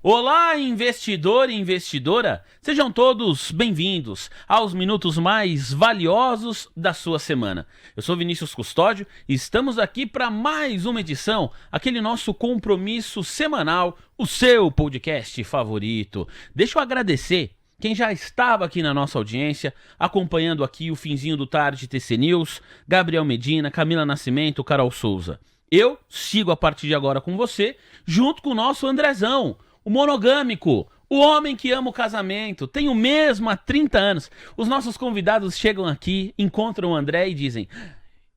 Olá, investidor e investidora! Sejam todos bem-vindos aos minutos mais valiosos da sua semana. Eu sou Vinícius Custódio e estamos aqui para mais uma edição, aquele nosso compromisso semanal, o seu podcast favorito. Deixa eu agradecer quem já estava aqui na nossa audiência, acompanhando aqui o finzinho do Tarde TC News, Gabriel Medina, Camila Nascimento, Carol Souza. Eu sigo a partir de agora com você, junto com o nosso Andrezão, o monogâmico, o homem que ama o casamento, tem o mesmo há 30 anos. Os nossos convidados chegam aqui, encontram o André e dizem: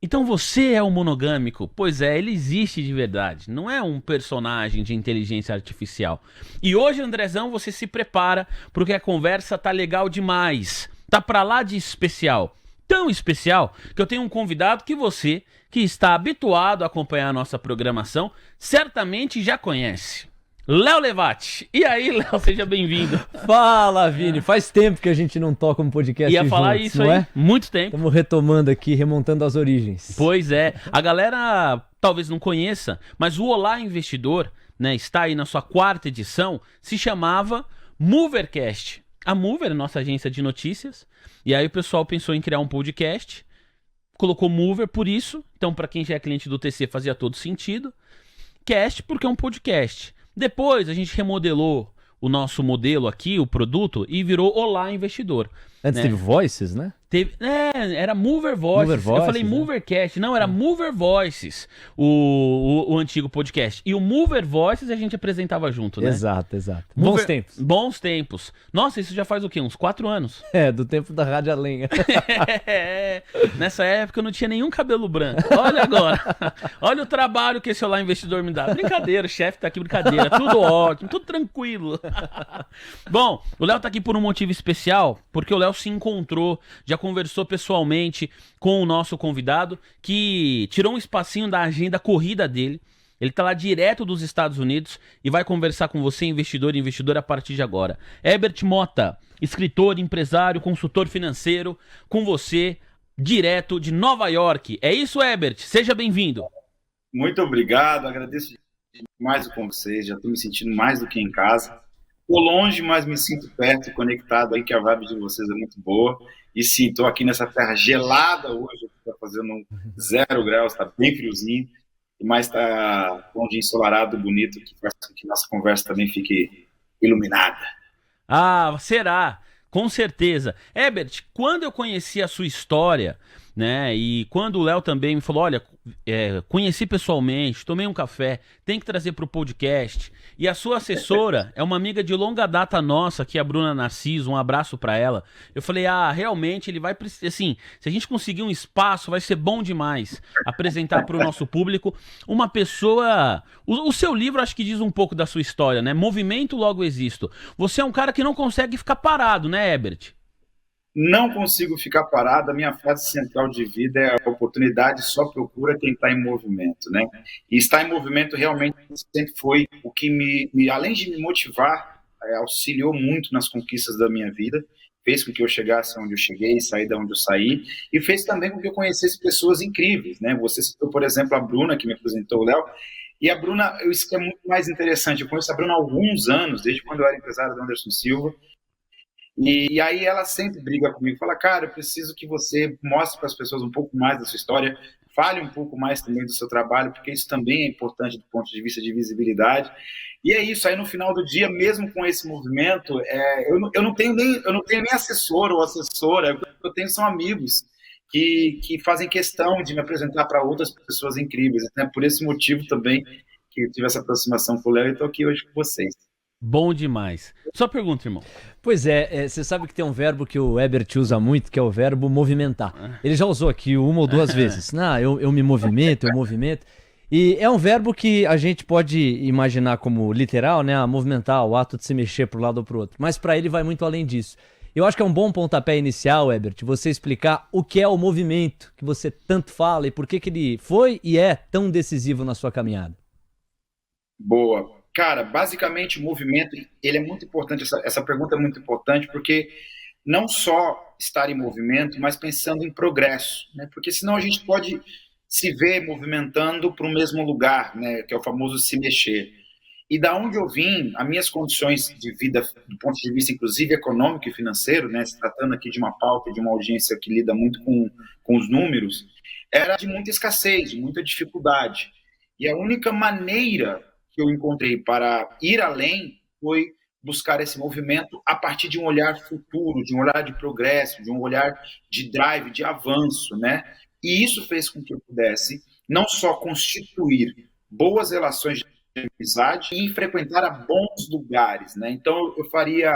então você é o monogâmico? Pois é, ele existe de verdade, não é um personagem de inteligência artificial. E hoje, Andrezão, você se prepara, porque a conversa tá legal demais, tá pra lá de especial. Tão especial que eu tenho um convidado que você, que está habituado a acompanhar a nossa programação, certamente já conhece. Léo Levati. E aí, Léo, seja bem-vindo. Fala, Vini. Faz tempo que a gente não toca um podcast Ia falar juntos, isso não aí, é? muito tempo. Estamos retomando aqui, remontando as origens. Pois é. A galera talvez não conheça, mas o Olá Investidor, né, está aí na sua 4ª edição, se chamava Movercast. A Mover é nossa agência de notícias, e aí o pessoal pensou em criar um podcast, colocou Mover por isso, então para quem já é cliente do TC fazia todo sentido. Cast porque é um podcast. Depois a gente remodelou o nosso modelo aqui, o produto, e virou Olá Investidor. Antes teve Voices, né? Era Mover Voices. Mover Voices, eu falei Movercast. Não, era Mover Voices, o antigo podcast. E o Mover Voices a gente apresentava junto, né? Exato. Bons tempos. Bons tempos. Nossa, isso já faz o quê? Uns 4 anos? É, do tempo da Rádio a Lenha. Nessa época eu não tinha nenhum cabelo branco. Olha agora. Olha o trabalho que esse Olá Investidor me dá. Brincadeira, o chefe tá aqui, brincadeira. Tudo ótimo, tudo tranquilo. Bom, o Léo tá aqui por um motivo especial, porque o Léo se encontrou, já conversou pessoalmente com o nosso convidado, que tirou um espacinho da agenda corrida dele. Ele tá lá direto dos Estados Unidos e vai conversar com você, investidor e investidora, a partir de agora. Herbert Mota, escritor, empresário, consultor financeiro, com você, direto de Nova York. É isso, Herbert? Seja bem-vindo. Muito obrigado, agradeço mais com vocês, já estou me sentindo mais do que em casa. Estou longe, mas me sinto perto e conectado aí, que a vibe de vocês é muito boa. E sim, estou aqui nessa terra gelada hoje, está fazendo 0 graus, está bem friozinho, mas está um dia ensolarado, bonito, que faz com que nossa conversa também fique iluminada. Ah, será? Com certeza. Herbert, quando eu conheci a sua história, né, e quando o Léo também me falou, olha, conheci pessoalmente, tomei um café, tem que trazer para o podcast, e a sua assessora é uma amiga de longa data nossa, que é a Bruna Narciso, um abraço para ela. Eu falei, realmente ele vai precisar, assim, se a gente conseguir um espaço, vai ser bom demais apresentar para o nosso público uma pessoa. O seu livro acho que diz um pouco da sua história, né? Movimento, logo existo. Você é um cara que não consegue ficar parado, né, Herbert? Não consigo ficar parado, a minha frase central de vida é: a oportunidade só procura quem está em movimento, né? E estar em movimento realmente sempre foi o que além de me motivar, auxiliou muito nas conquistas da minha vida, fez com que eu chegasse onde eu cheguei, saí de onde eu saí, e fez também com que eu conhecesse pessoas incríveis, né? Você citou, por exemplo, a Bruna, que me apresentou o Léo, e a Bruna, isso que é muito mais interessante, eu conheço a Bruna há alguns anos, desde quando eu era empresário do Anderson Silva. E aí ela sempre briga comigo, fala: cara, eu preciso que você mostre para as pessoas um pouco mais da sua história, fale um pouco mais também do seu trabalho, porque isso também é importante do ponto de vista de visibilidade. E é isso, aí no final do dia, mesmo com esse movimento, eu não tenho nem assessor ou assessora, eu tenho são amigos que fazem questão de me apresentar para outras pessoas incríveis. Então, por esse motivo também que eu tive essa aproximação com o Léo e estou aqui hoje com vocês. Bom demais. Só pergunta, irmão. Pois você sabe que tem um verbo que o Herbert usa muito, que é o verbo movimentar. Ele já usou aqui 1 ou 2 vezes. Eu me movimento, eu movimento. E é um verbo que a gente pode imaginar como literal, né? Movimentar, o ato de se mexer para um lado ou para o outro. Mas para ele vai muito além disso. Eu acho que é um bom pontapé inicial, Herbert, você explicar o que é o movimento que você tanto fala e por que ele foi e é tão decisivo na sua caminhada. Boa. Cara, basicamente o movimento, ele é muito importante, essa pergunta é muito importante, porque não só estar em movimento, mas pensando em progresso, né? Porque senão a gente pode se ver movimentando para o mesmo lugar, né? Que é o famoso se mexer. E da onde eu vim, as minhas condições de vida, do ponto de vista inclusive econômico e financeiro, né, se tratando aqui de uma pauta, de uma audiência que lida muito com os números, era de muita escassez, de muita dificuldade. E a única maneira que eu encontrei para ir além foi buscar esse movimento a partir de um olhar futuro, de um olhar de progresso, de um olhar de drive, de avanço, né? E isso fez com que eu pudesse não só constituir boas relações de amizade e frequentar a bons lugares, né? Então eu faria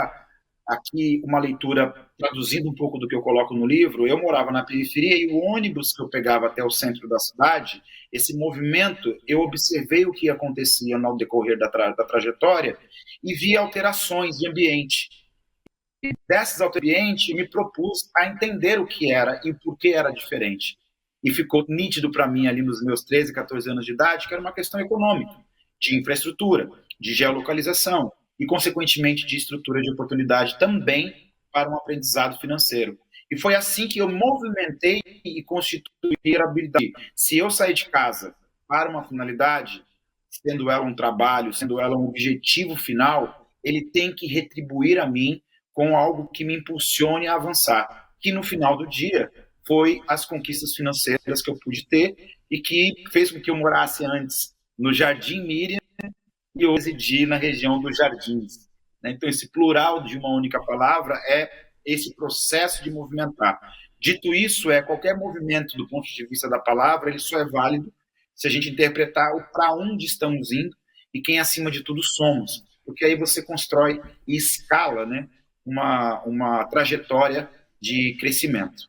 aqui uma leitura traduzindo um pouco do que eu coloco no livro. Eu morava na periferia e o ônibus que eu pegava até o centro da cidade, esse movimento, eu observei o que acontecia no decorrer da trajetória e vi alterações de ambiente. E dessas alterações de ambiente, me propus a entender o que era e por que era diferente. E ficou nítido para mim ali nos meus 13, 14 anos de idade que era uma questão econômica, de infraestrutura, de geolocalização e, consequentemente, de estrutura de oportunidade também para um aprendizado financeiro. E foi assim que eu movimentei e constituí a habilidade. Se eu sair de casa para uma finalidade, sendo ela um trabalho, sendo ela um objetivo final, ele tem que retribuir a mim com algo que me impulsione a avançar, que no final do dia foi as conquistas financeiras que eu pude ter e que fez com que eu morasse antes no Jardim Miriam e hoje residi na região dos Jardins. Então, esse plural de uma única palavra é esse processo de movimentar. Dito isso, qualquer movimento do ponto de vista da palavra, ele só é válido se a gente interpretar o para onde estamos indo e quem, acima de tudo, somos. Porque aí você constrói e escala, né, uma trajetória de crescimento.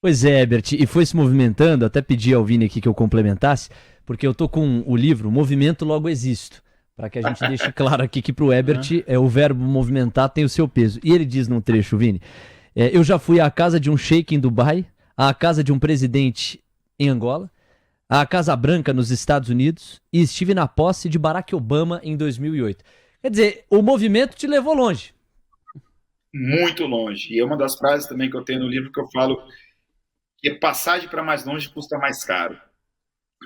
Pois é, Herbert, e foi se movimentando, até pedi ao Vini aqui que eu complementasse, porque eu tô com o livro Movimento Logo Existo, para que a gente deixe claro aqui que pro Herbert o verbo movimentar tem o seu peso. E ele diz num trecho, Vini, eu já fui à casa de um sheik em Dubai, à casa de um presidente em Angola, à Casa Branca nos Estados Unidos e estive na posse de Barack Obama em 2008. Quer dizer, o movimento te levou longe. Muito longe. E é uma das frases também que eu tenho no livro que eu falo que passagem para mais longe custa mais caro.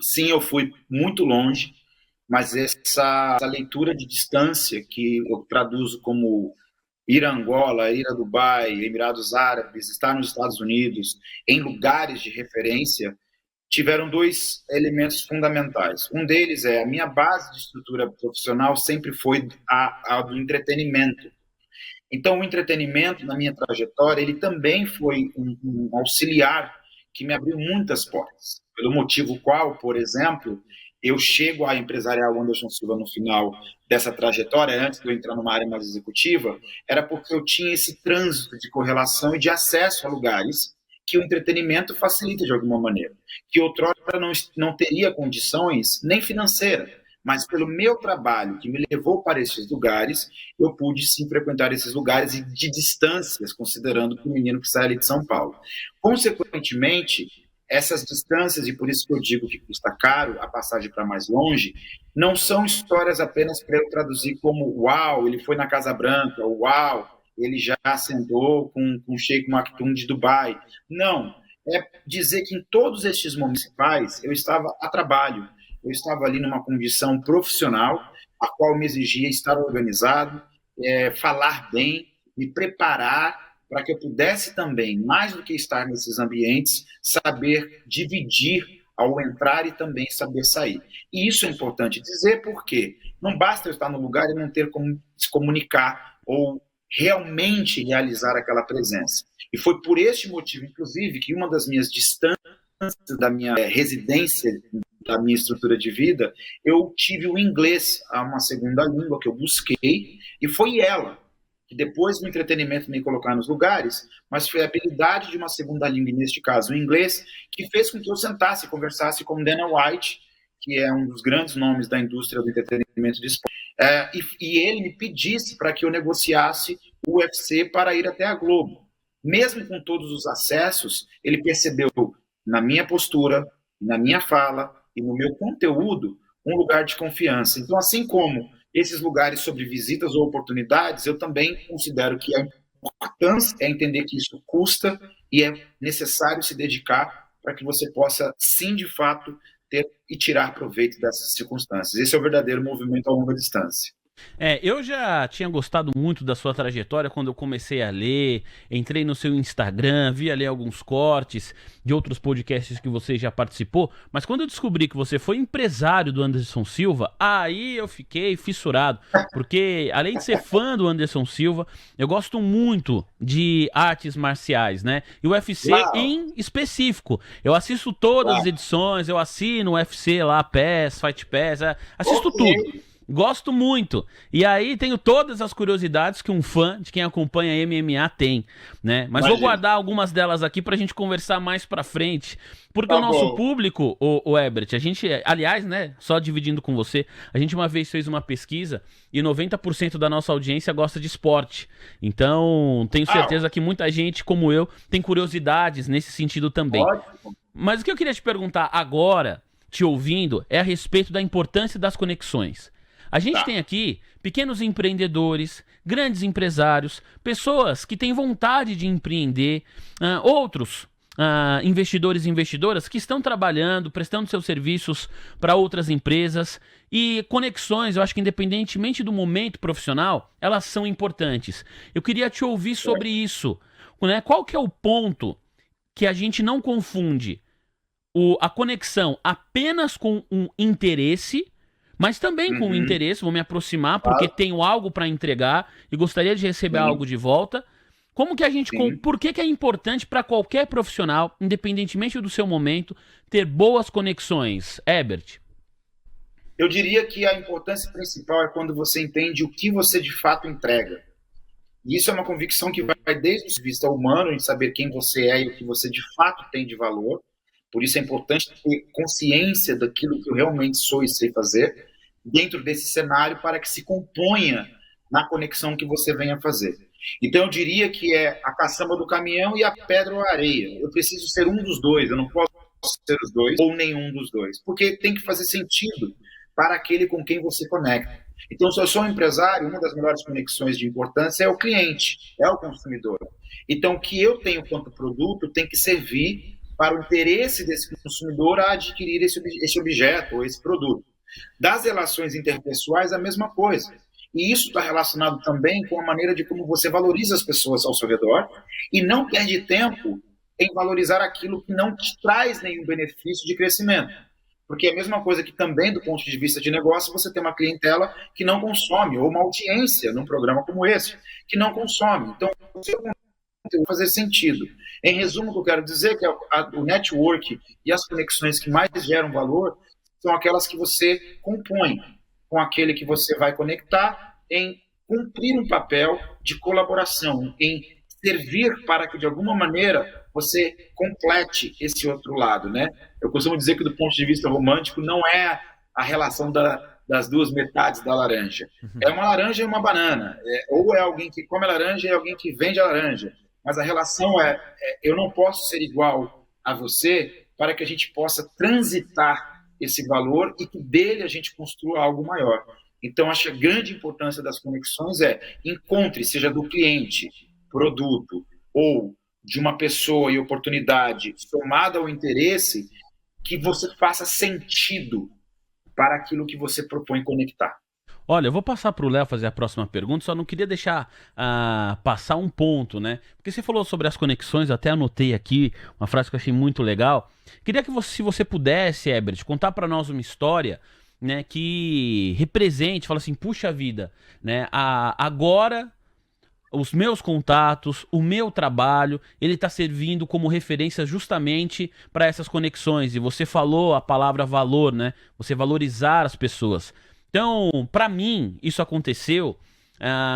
Sim, eu fui muito longe, mas essa leitura de distância que eu traduzo como ir a Angola, ir a Dubai, Emirados Árabes, estar nos Estados Unidos, em lugares de referência, tiveram dois elementos fundamentais. Um deles a minha base de estrutura profissional sempre foi a do entretenimento. Então, o entretenimento, na minha trajetória, ele também foi um auxiliar que me abriu muitas portas. Pelo motivo qual, por exemplo, eu chego à Empresarial Anderson Silva no final dessa trajetória, antes de eu entrar numa área mais executiva, era porque eu tinha esse trânsito de correlação e de acesso a lugares que o entretenimento facilita de alguma maneira, que outrora não teria condições nem financeiras, mas pelo meu trabalho que me levou para esses lugares, eu pude sim frequentar esses lugares e de distâncias, considerando que o menino que sai ali de São Paulo. Consequentemente, essas distâncias, e por isso que eu digo que custa caro a passagem para mais longe, não são histórias apenas para eu traduzir como uau, ele foi na Casa Branca, uau, ele já sentou com o Sheikh Maktoum de Dubai. Não, é dizer que em todos estes municipais eu estava a trabalho, eu estava ali numa condição profissional, a qual me exigia estar organizado, falar bem, me preparar para que eu pudesse também, mais do que estar nesses ambientes, saber dividir ao entrar e também saber sair. E isso é importante dizer porque não basta eu estar no lugar e não ter como se comunicar ou realmente realizar aquela presença. E foi por este motivo, inclusive, que uma das minhas distâncias da minha residência, da minha estrutura de vida, eu tive o inglês, uma segunda língua que eu busquei, e foi ela que depois do entretenimento me colocar nos lugares, mas foi a habilidade de uma segunda língua, neste caso o inglês, que fez com que eu sentasse e conversasse com Dana White, que é um dos grandes nomes da indústria do entretenimento de esporte, e ele me pedisse para que eu negociasse o UFC para ir até a Globo. Mesmo com todos os acessos, ele percebeu na minha postura, na minha fala e no meu conteúdo um lugar de confiança. Então, assim como esses lugares sobre visitas ou oportunidades, eu também considero que a importância é entender que isso custa e é necessário se dedicar para que você possa, sim, de fato, ter e tirar proveito dessas circunstâncias. Esse é o verdadeiro movimento a longa distância. Eu já tinha gostado muito da sua trajetória quando eu comecei a ler, entrei no seu Instagram, vi ali alguns cortes de outros podcasts que você já participou, mas quando eu descobri que você foi empresário do Anderson Silva, aí eu fiquei fissurado, porque além de ser fã do Anderson Silva, eu gosto muito de artes marciais, né? E o UFC em específico. Eu assisto todas as edições, eu assino o UFC lá, PES, Fight Pass, assisto tudo. Gosto muito. E aí tenho todas as curiosidades que um fã de quem acompanha MMA tem, né? Mas vou guardar algumas delas aqui pra gente conversar mais pra frente. Porque o nosso público, o Herbert, a gente, aliás, né, só dividindo com você, a gente uma vez fez uma pesquisa e 90% da nossa audiência gosta de esporte. Então, tenho certeza que muita gente, como eu, tem curiosidades nesse sentido também. Mas o que eu queria te perguntar agora, te ouvindo, é a respeito da importância das conexões. A gente tem aqui pequenos empreendedores, grandes empresários, pessoas que têm vontade de empreender, outros investidores e investidoras que estão trabalhando, prestando seus serviços para outras empresas. E conexões, eu acho que independentemente do momento profissional, elas são importantes. Eu queria te ouvir sobre isso, né? Qual que é o ponto que a gente não confunde a conexão apenas com um interesse, mas também com o interesse, vou me aproximar porque tenho algo para entregar e gostaria de receber algo de volta. Como que a gente, por que é importante para qualquer profissional, independentemente do seu momento, ter boas conexões? Herbert? Eu diria que a importância principal é quando você entende o que você de fato entrega. E isso é uma convicção que vai desde o ponto de vista humano, em saber quem você é e o que você de fato tem de valor. Por isso é importante ter consciência daquilo que eu realmente sou e sei fazer dentro desse cenário para que se componha na conexão que você venha fazer. Então eu diria que é a caçamba do caminhão e a pedra ou a areia. Eu preciso ser um dos dois, eu não posso ser os dois ou nenhum dos dois, porque tem que fazer sentido para aquele com quem você conecta. Então, se eu sou um empresário, uma das melhores conexões de importância é o cliente, é o consumidor. Então, o que eu tenho quanto produto tem que servir para o interesse desse consumidor a adquirir esse objeto ou esse produto. Das relações interpessoais, a mesma coisa. E isso está relacionado também com a maneira de como você valoriza as pessoas ao seu redor e não perde tempo em valorizar aquilo que não te traz nenhum benefício de crescimento. Porque é a mesma coisa que também, do ponto de vista de negócio, você tem uma clientela que não consome, ou uma audiência num programa como esse, que não consome. Então, o seu conteúdo fazer sentido. Em resumo, o que eu quero dizer é que o network e as conexões que mais geram valor são aquelas que você compõe com aquele que você vai conectar em cumprir um papel de colaboração, em servir para que, de alguma maneira, você complete esse outro lado, né? Eu costumo dizer que, do ponto de vista romântico, não é a relação das duas metades da laranja. É uma laranja e uma banana. Ou é alguém que come a laranja e alguém que vende a laranja. Mas a relação eu não posso ser igual a você para que a gente possa transitar esse valor e que dele a gente construa algo maior. Então, acho que a grande importância das conexões encontre, seja do cliente, produto ou de uma pessoa e oportunidade somada ao interesse, que você faça sentido para aquilo que você propõe conectar. Olha, eu vou passar para o Léo fazer a próxima pergunta, só não queria deixar passar um ponto, né? Porque você falou sobre as conexões, até anotei aqui uma frase que eu achei muito legal. Queria que se você pudesse, Herbert, contar para nós uma história, né, que represente, fala assim, puxa vida, né? Agora os meus contatos, o meu trabalho, ele está servindo como referência justamente para essas conexões. E você falou a palavra valor, né? Você valorizar as pessoas. Então, para mim, isso aconteceu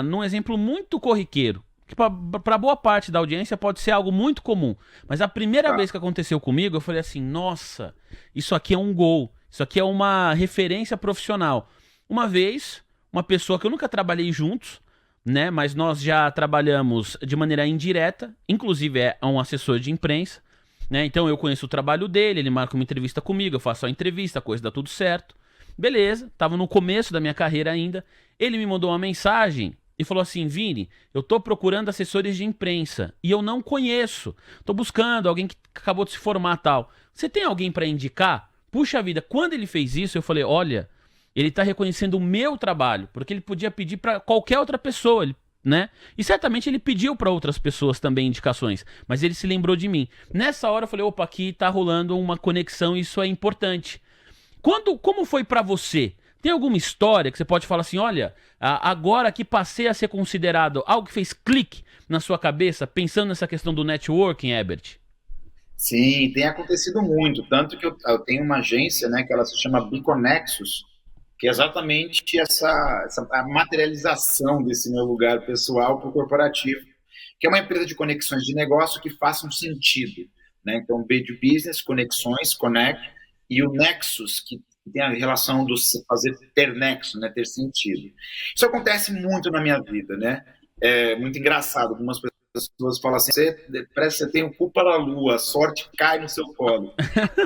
num exemplo muito corriqueiro, que para boa parte da audiência pode ser algo muito comum. Mas a primeira vez que aconteceu comigo, eu falei assim, nossa, isso aqui é um gol, isso aqui é uma referência profissional. Uma vez, uma pessoa que eu nunca trabalhei juntos, né, mas nós já trabalhamos de maneira indireta, inclusive é um assessor de imprensa, né, então eu conheço o trabalho dele, ele marca uma entrevista comigo, eu faço a entrevista, a coisa dá tudo certo. Beleza, tava no começo da minha carreira ainda. Ele me mandou uma mensagem e falou assim, Vini, eu tô procurando assessores de imprensa e eu não conheço. Tô buscando alguém que acabou de se formar tal. Você tem alguém para indicar? puxa vida, quando ele fez isso, eu falei, olha, ele tá reconhecendo o meu trabalho, porque ele podia pedir para qualquer outra pessoa, né? E certamente ele pediu para outras pessoas também indicações, mas ele se lembrou de mim. Nessa hora eu falei, opa, aqui tá rolando uma conexão, isso é importante. Como foi para você? Tem alguma história que você pode falar assim, olha, agora que passei a ser considerado, algo que fez clique na sua cabeça, pensando nessa questão do networking, Herbert? Sim, tem acontecido muito, tanto que eu tenho uma agência, né, que ela se chama Biconexus, que é exatamente a materialização desse meu lugar pessoal para o corporativo, que é uma empresa de conexões de negócio que façam sentido, né? Então, B de business, conexões, connect, e o nexus, que tem a relação do fazer ter nexo, né, ter sentido. Isso acontece muito na minha vida, né? É muito engraçado. Algumas pessoas falam assim, parece que você tem o cu para a lua, a sorte cai no seu colo.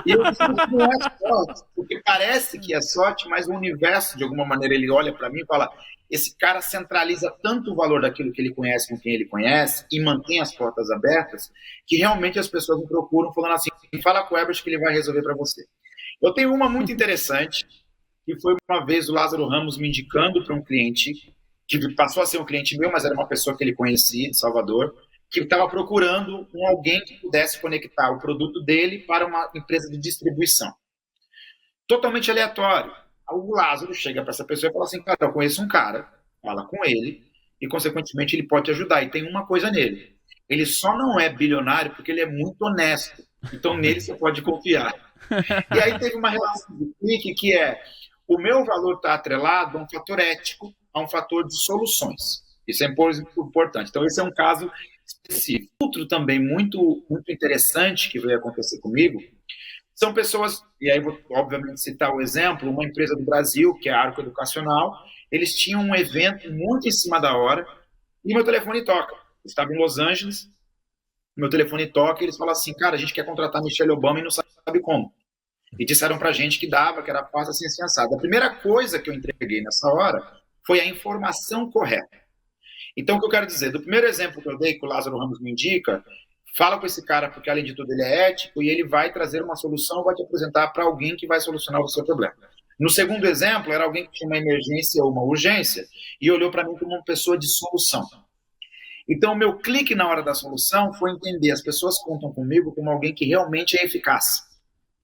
E eu digo que não é sorte, porque parece que é sorte, mas o universo, de alguma maneira, ele olha para mim e fala, esse cara centraliza tanto o valor daquilo que ele conhece com quem ele conhece e mantém as portas abertas, que realmente as pessoas me procuram falando assim, fala com o Herbert que ele vai resolver para você. Eu tenho uma muito interessante, que foi uma vez o Lázaro Ramos me indicando para um cliente, que passou a ser um cliente meu, mas era uma pessoa que ele conhecia, de Salvador, que estava procurando alguém que pudesse conectar o produto dele para uma empresa de distribuição. Totalmente aleatório. O Lázaro chega para essa pessoa e fala assim, cara, eu conheço um cara, fala com ele, e consequentemente ele pode te ajudar. E tem uma coisa nele, ele só não é bilionário porque ele é muito honesto. Então nele você pode confiar. E aí teve uma relação de clique que é, o meu valor está atrelado a um fator ético, a um fator de soluções. Isso é importante. Então esse é um caso específico. Outro também muito, muito interessante que veio acontecer comigo, são pessoas, e aí vou obviamente citar o exemplo, uma empresa do Brasil, que é a Arco Educacional, eles tinham um evento muito em cima da hora, e meu telefone toca. Eu estava em Los Angeles, meu telefone toca, e eles falam assim, cara, a gente quer contratar Michelle Obama e não sabe como. E disseram pra gente que dava, que era fácil, assim, assim, assado. A primeira coisa que eu entreguei nessa hora foi a informação correta. Então, o que eu quero dizer, do primeiro exemplo que eu dei, que o Lázaro Ramos me indica, fala com esse cara, porque além de tudo ele é ético, e ele vai trazer uma solução, vai te apresentar para alguém que vai solucionar o seu problema. No segundo exemplo, era alguém que tinha uma emergência ou uma urgência, e olhou para mim como uma pessoa de solução. Então, o meu clique na hora da solução foi entender, as pessoas contam comigo como alguém que realmente é eficaz,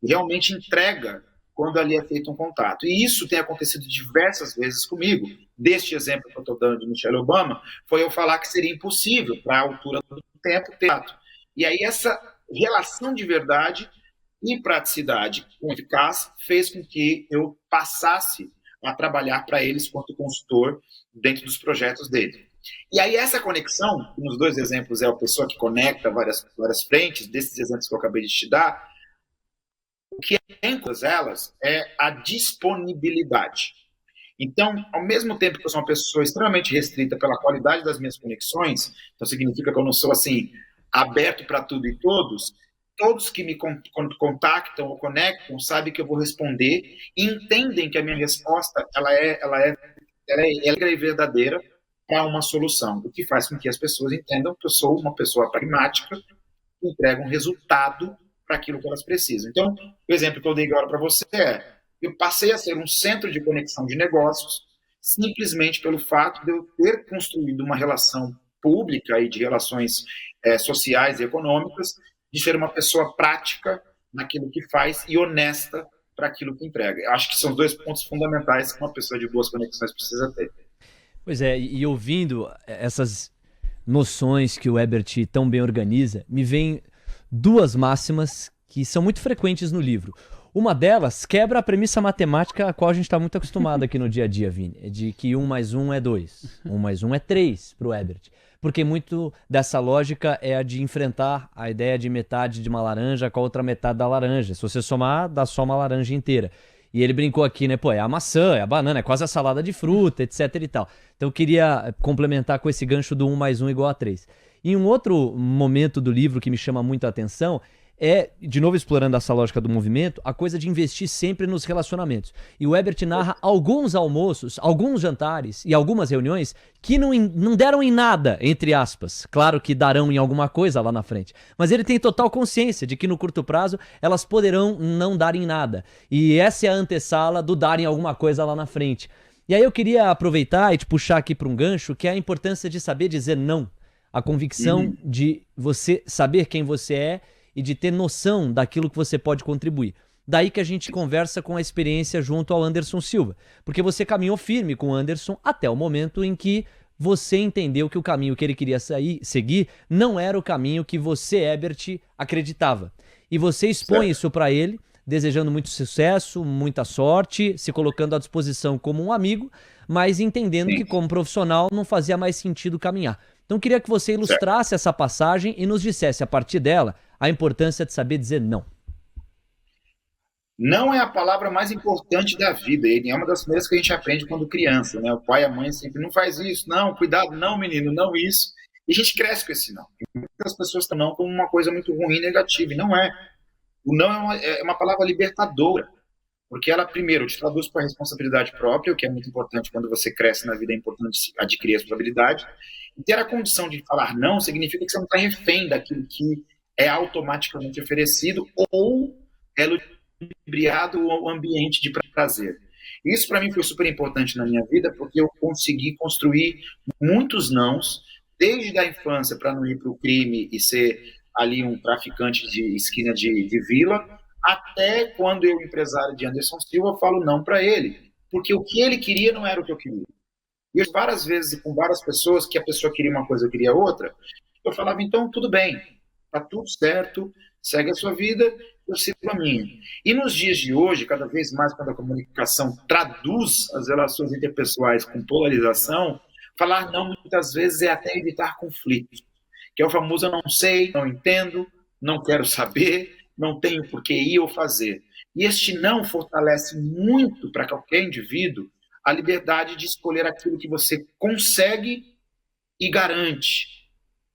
realmente entrega quando ali é feito um contato. E isso tem acontecido diversas vezes comigo. Deste exemplo que eu estou dando de Michelle Obama, foi eu falar que seria impossível, para a altura do tempo, ter ato. E aí essa relação de verdade e praticidade com eficaz fez com que eu passasse a trabalhar para eles quanto consultor dentro dos projetos dele. E aí essa conexão, nos dois exemplos é a pessoa que conecta várias frentes, desses exemplos que eu acabei de te dar, o que é em todas elas é a disponibilidade. Então, ao mesmo tempo que eu sou uma pessoa extremamente restrita pela qualidade das minhas conexões, então significa que eu não sou assim aberto para tudo e todos que me contactam ou conectam sabem que eu vou responder e entendem que a minha resposta ela é verdadeira para uma solução, o que faz com que as pessoas entendam que eu sou uma pessoa pragmática que entrega um resultado para aquilo que elas precisam. Então, o exemplo que eu dei agora para você é, eu passei a ser um centro de conexão de negócios simplesmente pelo fato de eu ter construído uma relação pública e de relações sociais e econômicas, de ser uma pessoa prática naquilo que faz e honesta para aquilo que entrega. Acho que são os dois pontos fundamentais que uma pessoa de boas conexões precisa ter. Pois é, e ouvindo essas noções que o Herbert tão bem organiza, me vem duas máximas que são muito frequentes no livro. Uma delas quebra a premissa matemática a qual a gente está muito acostumado aqui no dia a dia, Vini. É de que 1 mais 1 é 2. 1 mais 1 é 3 para o Herbert. Porque muito dessa lógica é a de enfrentar a ideia de metade de uma laranja com a outra metade da laranja. Se você somar, dá só uma laranja inteira. E ele brincou aqui, né? Pô, é a maçã, é a banana, é quase a salada de fruta, etc e tal. Então eu queria complementar com esse gancho do 1 mais 1 igual a 3. E um outro momento do livro que me chama muito a atenção é, de novo explorando essa lógica do movimento, a coisa de investir sempre nos relacionamentos. E o Ebert narra alguns almoços, alguns jantares e algumas reuniões que não deram em nada, entre aspas. Claro que darão em alguma coisa lá na frente. Mas ele tem total consciência de que no curto prazo elas poderão não dar em nada. E essa é a antessala do dar em alguma coisa lá na frente. E aí eu queria aproveitar e te puxar aqui para um gancho, que é a importância de saber dizer não. A convicção de você saber quem você é e de ter noção daquilo que você pode contribuir. Daí que a gente conversa com a experiência junto ao Anderson Silva. Porque você caminhou firme com o Anderson até o momento em que você entendeu que o caminho que ele queria seguir não era o caminho que você, Ebert, acreditava. E você expõe isso para ele, desejando muito sucesso, muita sorte, se colocando à disposição como um amigo, mas entendendo que como profissional não fazia mais sentido caminhar. Então queria que você ilustrasse essa passagem e nos dissesse, a partir dela, a importância de saber dizer não. Não é a palavra mais importante da vida. E é uma das primeiras que a gente aprende quando criança, né? O pai e a mãe sempre, não faz isso, não, cuidado, não, menino, não isso. E a gente cresce com esse não. E muitas pessoas estão não como uma coisa muito ruim, negativa. E não é. O não é uma palavra libertadora. Porque ela, primeiro, te traduz para a responsabilidade própria, o que é muito importante quando você cresce na vida, é importante adquirir a responsabilidade. E ter a condição de falar não significa que você não está refém daquilo que é automaticamente oferecido ou é ludibriado o ambiente de prazer. Isso, para mim, foi super importante na minha vida, porque eu consegui construir muitos nãos, desde a infância, para não ir para o crime e ser ali um traficante de esquina de vila, até quando eu, empresário de Anderson Silva, falo não para ele, porque o que ele queria não era o que eu queria. E eu, várias vezes, com várias pessoas, que a pessoa queria uma coisa, eu queria outra, eu falava, então, tudo bem, tá tudo certo, segue a sua vida, eu sigo a minha. E nos dias de hoje, cada vez mais, quando a comunicação traduz as relações interpessoais com polarização, falar não, muitas vezes, é até evitar conflitos, que é o famoso eu não sei, não entendo, não quero saber, não tenho por que ir ou fazer. E este não fortalece muito para qualquer indivíduo a liberdade de escolher aquilo que você consegue e garante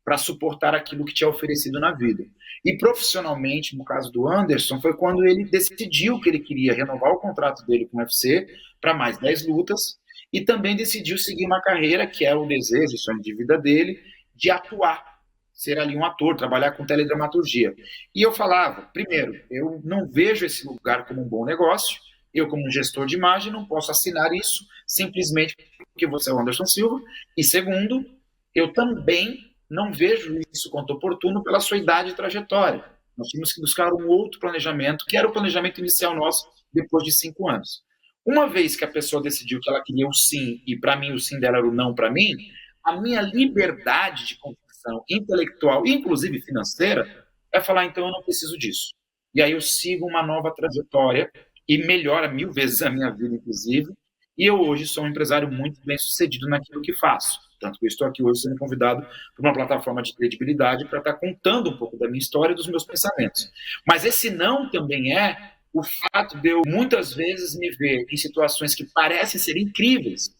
para suportar aquilo que te é oferecido na vida. E profissionalmente, no caso do Anderson, foi quando ele decidiu que ele queria renovar o contrato dele com o UFC para mais 10 lutas e também decidiu seguir uma carreira que era o desejo, o sonho de vida dele, de atuar, ser ali um ator, trabalhar com teledramaturgia. E eu falava, primeiro, eu não vejo esse lugar como um bom negócio, eu como um gestor de imagem não posso assinar isso simplesmente porque você é o Anderson Silva, e segundo, eu também não vejo isso quanto oportuno pela sua idade e trajetória. Nós tínhamos que buscar um outro planejamento, que era o planejamento inicial nosso depois de 5 anos. Uma vez que a pessoa decidiu que ela queria o sim, e para mim o sim dela era o não para mim, a minha liberdade de intelectual, inclusive financeira, é falar, então eu não preciso disso. E aí eu sigo uma nova trajetória e melhora 1000 vezes a minha vida, inclusive, e eu hoje sou um empresário muito bem sucedido naquilo que faço. Tanto que eu estou aqui hoje sendo convidado por uma plataforma de credibilidade para estar contando um pouco da minha história e dos meus pensamentos. Mas esse não também é o fato de eu muitas vezes me ver em situações que parecem ser incríveis,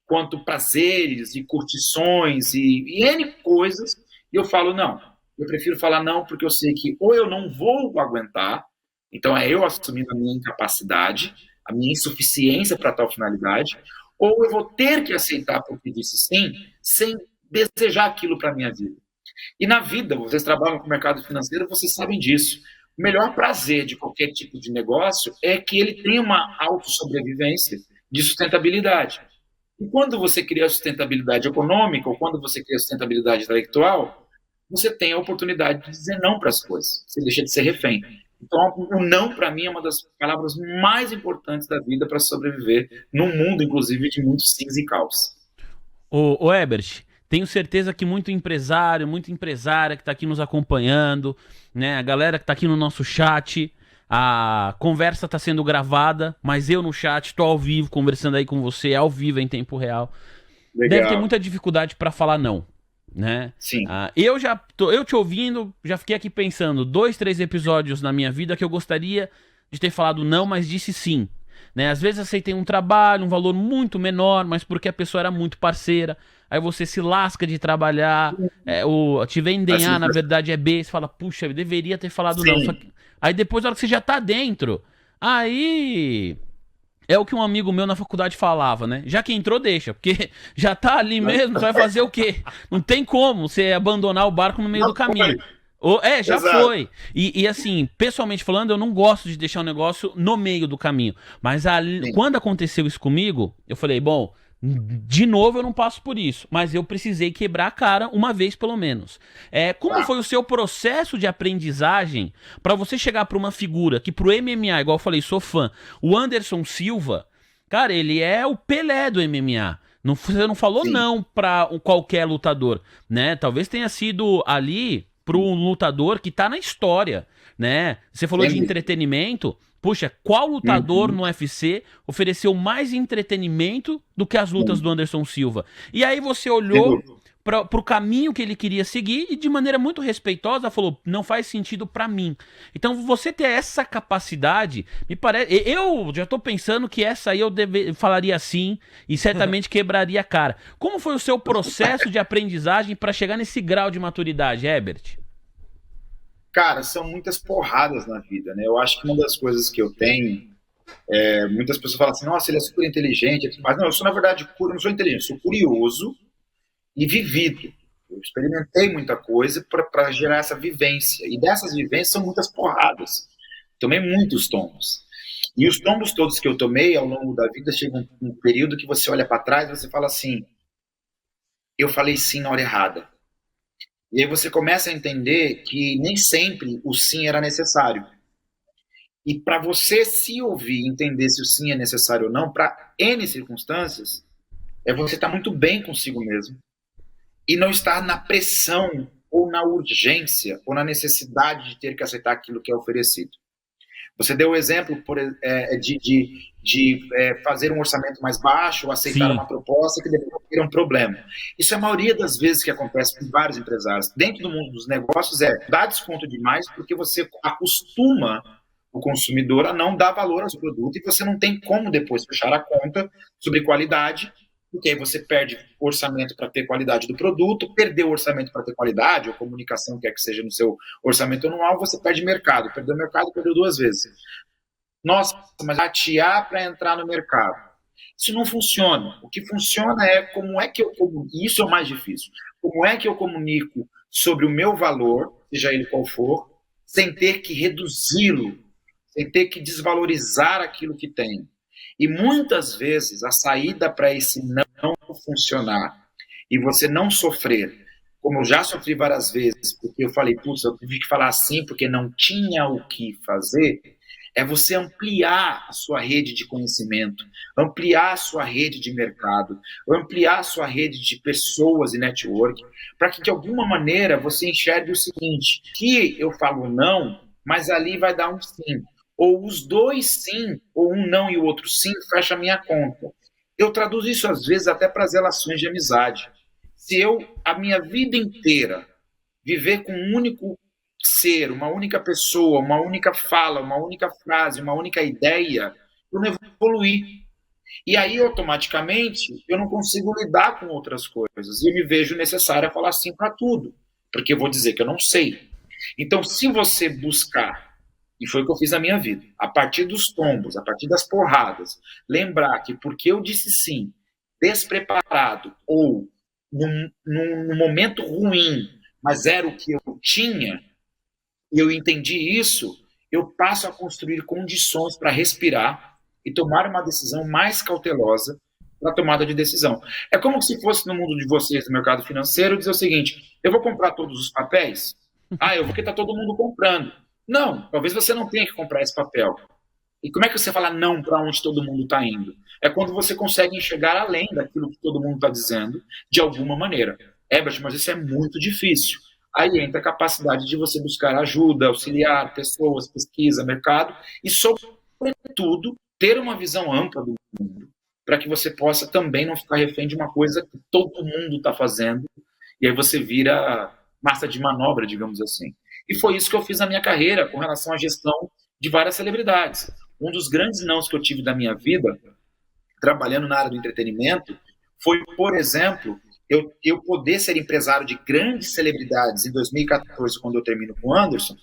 quanto prazeres e curtições e N coisas, e eu falo não. Eu prefiro falar não porque eu sei que ou eu não vou aguentar, então é eu assumindo a minha incapacidade, a minha insuficiência para tal finalidade, ou eu vou ter que aceitar porque disse sim, sem desejar aquilo para a minha vida. E na vida, vocês trabalham com o mercado financeiro, vocês sabem disso. O melhor prazer de qualquer tipo de negócio é que ele tenha uma autossobrevivência de sustentabilidade. E quando você cria sustentabilidade econômica, ou quando você cria sustentabilidade intelectual, você tem a oportunidade de dizer não para as coisas. Você deixa de ser refém. Então, o não, para mim, é uma das palavras mais importantes da vida para sobreviver num mundo, inclusive, de muitos sims e caos. Ô Ebert, tenho certeza que muito empresário, muita empresária que está aqui nos acompanhando, né, a galera que está aqui no nosso chat, a conversa está sendo gravada, mas eu no chat estou ao vivo, conversando aí com você, ao vivo, em tempo real. Legal. Deve ter muita dificuldade para falar não, né? Sim. Eu te ouvindo, já fiquei aqui pensando, 2, 3 episódios na minha vida que eu gostaria de ter falado não, mas disse sim. né? Às vezes aceitei um trabalho, um valor muito menor, mas porque a pessoa era muito parceira. Aí você se lasca de trabalhar, te vendem Assim, A, na verdade é B, você fala, puxa, eu deveria ter falado não. sim, Aí depois, na hora que você já tá dentro, aí é o que um amigo meu na faculdade falava, né? Já que entrou, deixa, porque já tá ali mesmo, você vai fazer o quê? Não tem como você abandonar o barco no meio do caminho. Já exato. foi. E assim, pessoalmente falando, eu não gosto de deixar o negócio no meio do caminho. Mas Sim. quando aconteceu isso comigo, eu falei, bom, de novo eu não passo por isso. Mas eu precisei quebrar a cara uma vez pelo menos. Como Tá. foi o seu processo de aprendizagem para você chegar para uma figura que pro MMA, igual eu falei, sou fã, o Anderson Silva, cara, ele é o Pelé do MMA. Não, você não falou Sim. não pra qualquer lutador, né? Talvez tenha sido ali para um lutador que tá na história, né? Você falou de Sempre. entretenimento. Puxa, qual lutador Uhum. no UFC ofereceu mais entretenimento do que as lutas Sim. do Anderson Silva? E aí você Sem olhou dúvida. pro caminho que ele queria seguir e de maneira muito respeitosa falou, não faz sentido pra mim. Então você ter essa capacidade, me parece, eu já tô pensando que essa aí eu falaria assim e certamente quebraria a cara. Como foi o seu processo de aprendizagem pra chegar nesse grau de maturidade, Herbert? Cara, são muitas porradas na vida, né? Eu acho que uma das coisas que eu tenho, muitas pessoas falam assim, nossa, ele é super inteligente, mas não, eu sou, na verdade, eu não sou inteligente, eu sou curioso e vivido. Eu experimentei muita coisa para gerar essa vivência. E dessas vivências são muitas porradas. Tomei muitos tombos. E os tombos todos que eu tomei ao longo da vida, chega um período que você olha para trás e você fala assim, eu falei sim na hora errada. E aí você começa a entender que nem sempre o sim era necessário. E para você se ouvir, entender se o sim é necessário ou não, para N circunstâncias, é você estar muito bem consigo mesmo e não estar na pressão ou na urgência ou na necessidade de ter que aceitar aquilo que é oferecido. Você deu o exemplo de fazer um orçamento mais baixo ou aceitar Sim. uma proposta que depois vira um problema. Isso é a maioria das vezes que acontece com vários empresários. Dentro do mundo dos negócios dar desconto demais porque você acostuma o consumidor a não dar valor ao seu produto e você não tem como depois fechar a conta sobre qualidade, porque aí você perde orçamento para ter qualidade do produto, perdeu orçamento para ter qualidade, ou comunicação, quer que seja no seu orçamento anual, você perde mercado. Perdeu mercado, perdeu duas vezes. Nossa, mas ratear para entrar no mercado. Isso não funciona. O que funciona é como é que eu comunico, e isso é o mais difícil, como é que eu comunico sobre o meu valor, seja ele qual for, sem ter que reduzi-lo, sem ter que desvalorizar aquilo que tenho. E muitas vezes a saída para esse não funcionar e você não sofrer, como eu já sofri várias vezes, porque eu falei, putz, eu tive que falar assim porque não tinha o que fazer, é você ampliar a sua rede de conhecimento, ampliar a sua rede de mercado, ampliar a sua rede de pessoas e network, para que de alguma maneira você enxergue o seguinte, que eu falo não, mas ali vai dar um sim. Ou os dois sim, ou um não e o outro sim, fecha a minha conta. Eu traduzo isso às vezes até para as relações de amizade. Se eu, a minha vida inteira, viver com um único ser, uma única pessoa, uma única fala, uma única frase, uma única ideia, eu não evoluir. E aí, automaticamente, eu não consigo lidar com outras coisas. E eu me vejo necessário a falar sim para tudo, porque eu vou dizer que eu não sei. Então, se você buscar, e foi o que eu fiz na minha vida, a partir dos tombos, a partir das porradas, lembrar que porque eu disse sim, despreparado, ou num momento ruim, mas era o que eu tinha, e eu entendi isso, eu passo a construir condições para respirar e tomar uma decisão mais cautelosa na tomada de decisão. É como se fosse no mundo de vocês, no mercado financeiro, dizer o seguinte, eu vou comprar todos os papéis? Eu vou porque está todo mundo comprando. Não, talvez você não tenha que comprar esse papel. E como é que você fala não para onde todo mundo está indo? É quando você consegue enxergar além daquilo que todo mundo está dizendo, de alguma maneira. Herbert, mas isso é muito difícil. Aí entra a capacidade de você buscar ajuda, auxiliar pessoas, pesquisa, mercado e, sobretudo, ter uma visão ampla do mundo, para que você possa também não ficar refém de uma coisa que todo mundo está fazendo, e aí você vira massa de manobra, digamos assim. E foi isso que eu fiz na minha carreira com relação à gestão de várias celebridades. um dos grandes nãos que eu tive da minha vida, trabalhando na área do entretenimento, foi, por exemplo, eu poder ser empresário de grandes celebridades em 2014, quando eu termino com o Anderson,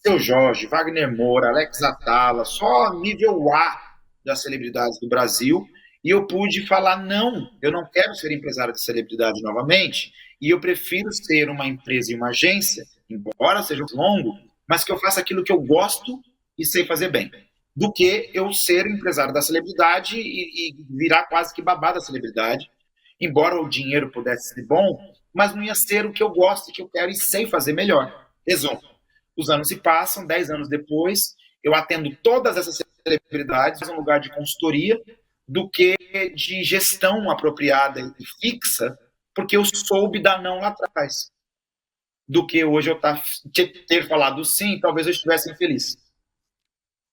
Seu Jorge, Wagner Moura, Alex Atala, só nível A das celebridades do Brasil, e eu pude falar, não, eu não quero ser empresário de celebridade novamente, e eu prefiro ser uma empresa e uma agência, embora seja longo, mas que eu faça aquilo que eu gosto e sei fazer bem, do que eu ser empresário da celebridade e virar quase que babá da celebridade, embora o dinheiro pudesse ser bom, mas não ia ser o que eu gosto, que eu quero e sei fazer melhor. Resumo, os anos se passam, 10 anos depois, eu atendo todas essas celebridades em um lugar de consultoria do que de gestão apropriada e fixa, porque eu soube dar não lá atrás. Do que hoje eu ter falado sim, talvez eu estivesse infeliz.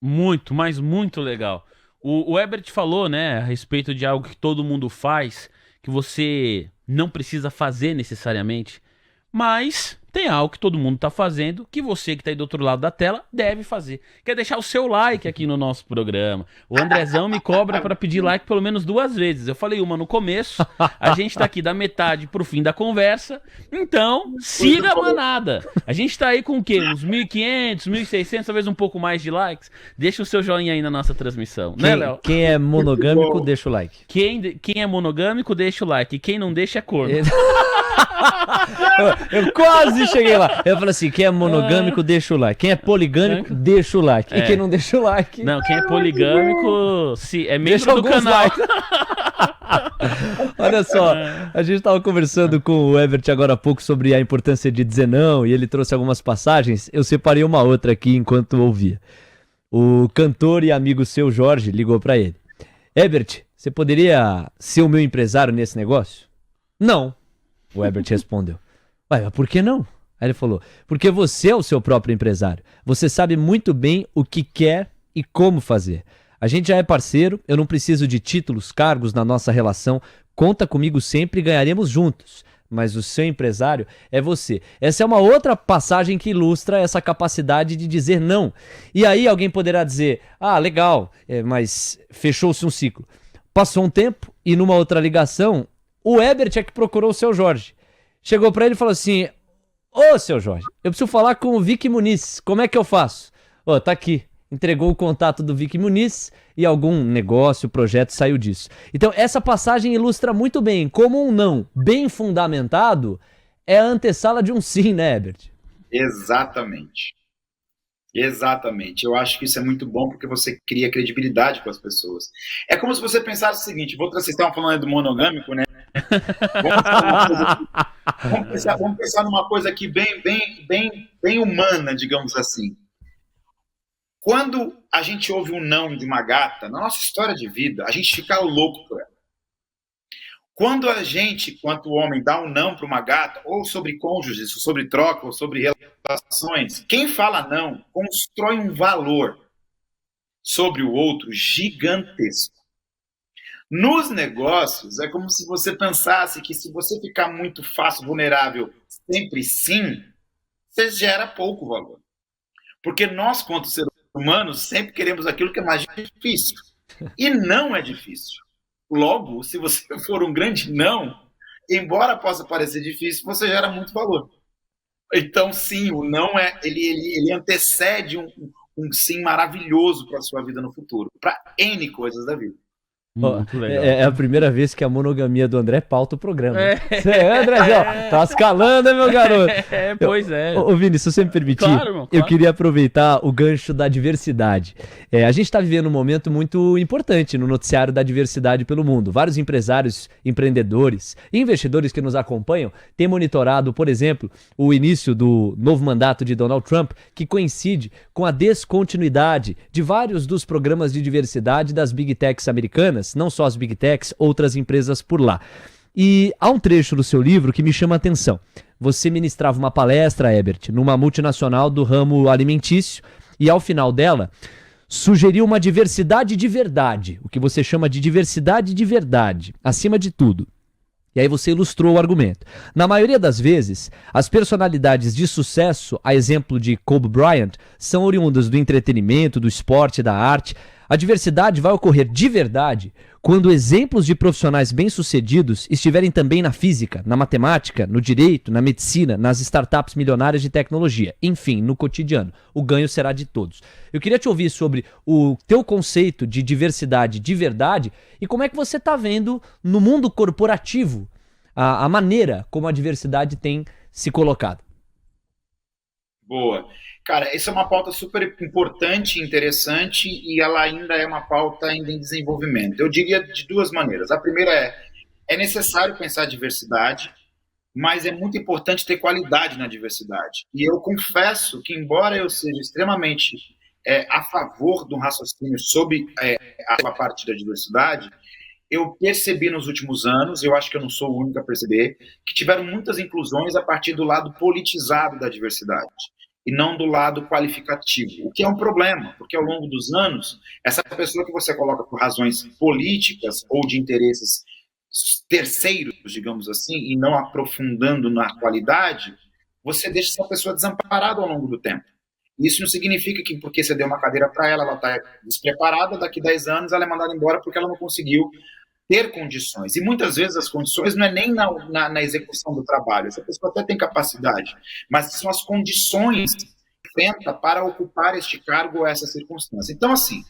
Muito, mas muito legal. O Herbert falou, né, a respeito de algo que todo mundo faz, que você não precisa fazer necessariamente, mas tem algo que todo mundo tá fazendo, que você que tá aí do outro lado da tela deve fazer. Quer deixar o seu like aqui no nosso programa. O Andrezão me cobra para pedir like pelo menos 2 vezes. Eu falei uma no começo, a gente tá aqui da metade pro fim da conversa, então siga a manada. A gente tá aí com o quê? Uns 1.500, 1.600, talvez um pouco mais de likes. Deixa o seu joinha aí na nossa transmissão, né, Léo? Quem é monogâmico, deixa o like. Quem é monogâmico, deixa o like. E quem não deixa é corno. Eu quase cheguei lá. Eu falei assim, quem é monogâmico, deixa o like. Quem é poligâmico, deixa o like. E quem não deixa o like... Não, quem é poligâmico, é membro do canal. Olha só, a gente estava conversando com o Herbert agora há pouco sobre a importância de dizer não, e ele trouxe algumas passagens. Eu separei uma outra aqui enquanto ouvia. O cantor e amigo Seu Jorge ligou para ele. Herbert, você poderia ser o meu empresário nesse negócio? Não. O Herbert respondeu. Ué, mas por que não? Aí ele falou, porque você é o seu próprio empresário. Você sabe muito bem o que quer e como fazer. A gente já é parceiro, eu não preciso de títulos, cargos na nossa relação. Conta comigo sempre e ganharemos juntos. Mas o seu empresário é você. Essa é uma outra passagem que ilustra essa capacidade de dizer não. E aí alguém poderá dizer, legal, mas fechou-se um ciclo. Passou um tempo e numa outra ligação, o Herbert é que procurou o Seu Jorge. Chegou pra ele e falou assim, ô Seu Jorge, eu preciso falar com o Vic Muniz, como é que eu faço? Tá aqui. Entregou o contato do Vic Muniz e algum negócio, projeto saiu disso. Então essa passagem ilustra muito bem como um não bem fundamentado é a antessala de um sim, né, Herbert? Exatamente. Exatamente. Eu acho que isso é muito bom porque você cria credibilidade com as pessoas. É como se você pensasse o seguinte, vocês estavam falando do monogâmico, né? Vamos pensar numa coisa aqui bem humana, digamos assim. Quando a gente ouve um não de uma gata, na nossa história de vida, a gente fica louco por ela. Quando a gente, quanto homem, dá um não para uma gata, ou sobre cônjuges, ou sobre troca, ou sobre relações, quem fala não constrói um valor sobre o outro gigantesco. Nos negócios, é como se você pensasse que se você ficar muito fácil, vulnerável, sempre sim, você gera pouco valor. Porque nós, quanto seres humanos, sempre queremos aquilo que é mais difícil. E não é difícil. Logo, se você for um grande não, embora possa parecer difícil, você gera muito valor. Então, sim, o não ele antecede um sim maravilhoso para a sua vida no futuro, para N coisas da vida. Muito legal. É a primeira vez que a monogamia do André pauta o programa. Andrezão, tá escalando, meu garoto? Pois é. Ô, Vini, se você me permitir, claro, irmão, claro. Eu queria aproveitar o gancho da diversidade. A gente está vivendo um momento muito importante no noticiário da diversidade pelo mundo. Vários empresários, empreendedores e investidores que nos acompanham têm monitorado, por exemplo, o início do novo mandato de Donald Trump, que coincide com a descontinuidade de vários dos programas de diversidade das Big Techs americanas, não só as Big Techs, outras empresas por lá. E há um trecho do seu livro que me chama a atenção. Você ministrava uma palestra, Herbert, numa multinacional do ramo alimentício e ao final dela sugeriu uma diversidade de verdade, o que você chama de diversidade de verdade, acima de tudo. E aí você ilustrou o argumento. Na maioria das vezes, as personalidades de sucesso, a exemplo de Kobe Bryant, são oriundas do entretenimento, do esporte, da arte. A diversidade vai ocorrer de verdade quando exemplos de profissionais bem-sucedidos estiverem também na física, na matemática, no direito, na medicina, nas startups milionárias de tecnologia, enfim, no cotidiano. O ganho será de todos. Eu queria te ouvir sobre o teu conceito de diversidade de verdade e como é que você está vendo no mundo corporativo a maneira como a diversidade tem se colocado. Boa. Cara, essa é uma pauta super importante, interessante, e ela ainda é uma pauta ainda em desenvolvimento. Eu diria de duas maneiras. A primeira é necessário pensar diversidade, mas é muito importante ter qualidade na diversidade. E eu confesso que, embora eu seja extremamente a favor de um raciocínio sobre a parte da diversidade, eu percebi nos últimos anos, eu acho que eu não sou o único a perceber, que tiveram muitas inclusões a partir do lado politizado da diversidade e não do lado qualificativo, o que é um problema, porque ao longo dos anos, essa pessoa que você coloca por razões políticas ou de interesses terceiros, digamos assim, e não aprofundando na qualidade, você deixa essa pessoa desamparada ao longo do tempo. Isso não significa que porque você deu uma cadeira para ela está despreparada, daqui 10 anos ela é mandada embora porque ela não conseguiu ter condições. E muitas vezes as condições não é nem na execução do trabalho, essa pessoa até tem capacidade, mas são as condições que enfrenta para ocupar este cargo ou essa circunstância. Então, assim,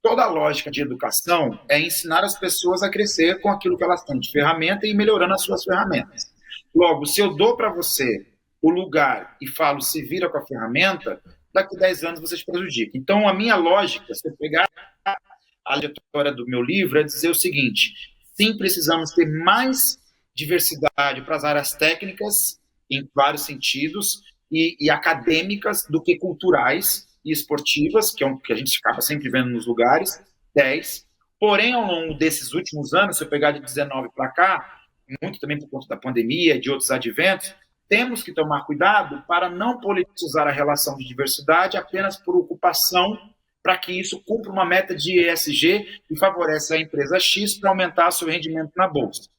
toda a lógica de educação é ensinar as pessoas a crescer com aquilo que elas têm de ferramenta e melhorando as suas ferramentas. Logo, se eu dou para você o lugar e falo, se vira com a ferramenta, daqui 10 anos você te prejudica. Então, a minha lógica, se eu pegar a trajetória do meu livro, é dizer o seguinte: sim, precisamos ter mais diversidade para as áreas técnicas, em vários sentidos, e acadêmicas, do que culturais e esportivas, que é o que a gente acaba sempre vendo nos lugares, 10. Porém, ao longo desses últimos anos, se eu pegar de 19 para cá, muito também por conta da pandemia e de outros adventos, temos que tomar cuidado para não politizar a relação de diversidade apenas por ocupação, para que isso cumpra uma meta de ESG e favorece a empresa X para aumentar seu rendimento na bolsa.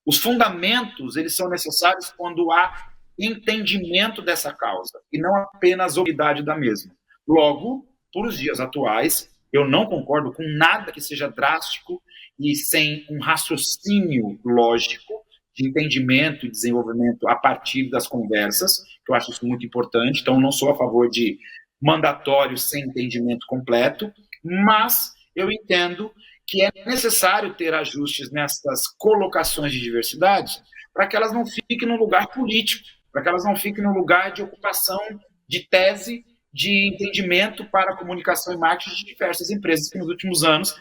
Os fundamentos, eles são necessários quando há entendimento dessa causa e não apenas obviedade da mesma. Logo, por os dias atuais, eu não concordo com nada que seja drástico e sem um raciocínio lógico de entendimento e desenvolvimento a partir das conversas, que eu acho isso muito importante. Então, não sou a favor de mandatório sem entendimento completo, mas eu entendo que é necessário ter ajustes nessas colocações de diversidade para que elas não fiquem no lugar político, para que elas não fiquem no lugar de ocupação de tese de entendimento para comunicação e marketing de diversas empresas que nos últimos anos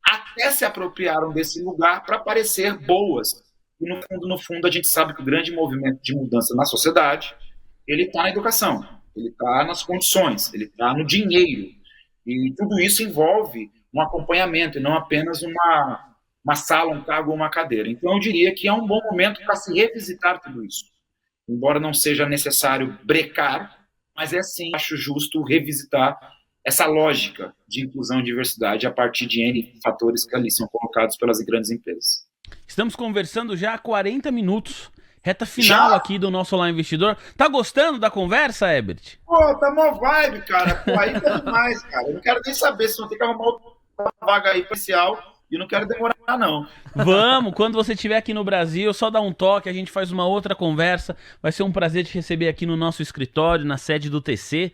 até se apropriaram desse lugar para parecer boas. E no fundo, a gente sabe que o grande movimento de mudança na sociedade, ele está na educação, ele está nas condições, ele está no dinheiro. E tudo isso envolve um acompanhamento e não apenas uma sala, um cargo ou uma cadeira. Então, eu diria que é um bom momento para se revisitar tudo isso. Embora não seja necessário brecar, mas é sim, acho justo revisitar essa lógica de inclusão e diversidade a partir de N fatores que ali são colocados pelas grandes empresas. Estamos conversando já há 40 minutos. Reta final aqui do nosso Olá Investidor. Tá gostando da conversa, Herbert? Pô, tá mó vibe, cara. Pô, aí tá demais, cara. Eu não quero nem saber se vão ter que arrumar outra vaga aí parcial. E não quero demorar, não. Vamos, quando você estiver aqui no Brasil, só dá um toque, a gente faz uma outra conversa. Vai ser um prazer te receber aqui no nosso escritório, na sede do TC.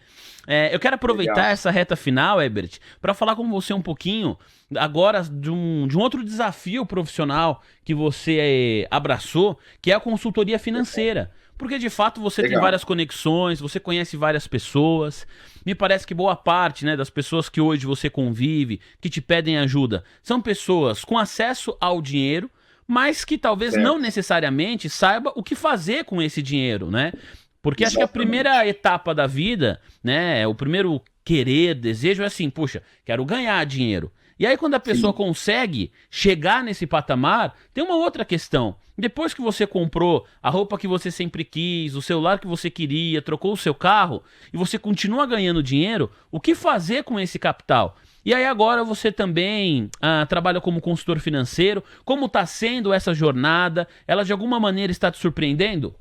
Eu quero aproveitar essa reta final, Herbert, para falar com você um pouquinho agora de um outro desafio profissional que você abraçou, que é a consultoria financeira. Porque, de fato, você tem várias conexões, você conhece várias pessoas. Me parece que boa parte, né, das pessoas que hoje você convive, que te pedem ajuda, são pessoas com acesso ao dinheiro, mas que talvez não necessariamente saiba o que fazer com esse dinheiro, né? Porque acho que a primeira etapa da vida, né, o primeiro querer, desejo é assim, puxa, quero ganhar dinheiro. E aí quando a pessoa consegue chegar nesse patamar, tem uma outra questão. Depois que você comprou a roupa que você sempre quis, o celular que você queria, trocou o seu carro, e você continua ganhando dinheiro, o que fazer com esse capital? E aí agora você também trabalha como consultor financeiro. Como está sendo essa jornada? Ela de alguma maneira está te surpreendendo?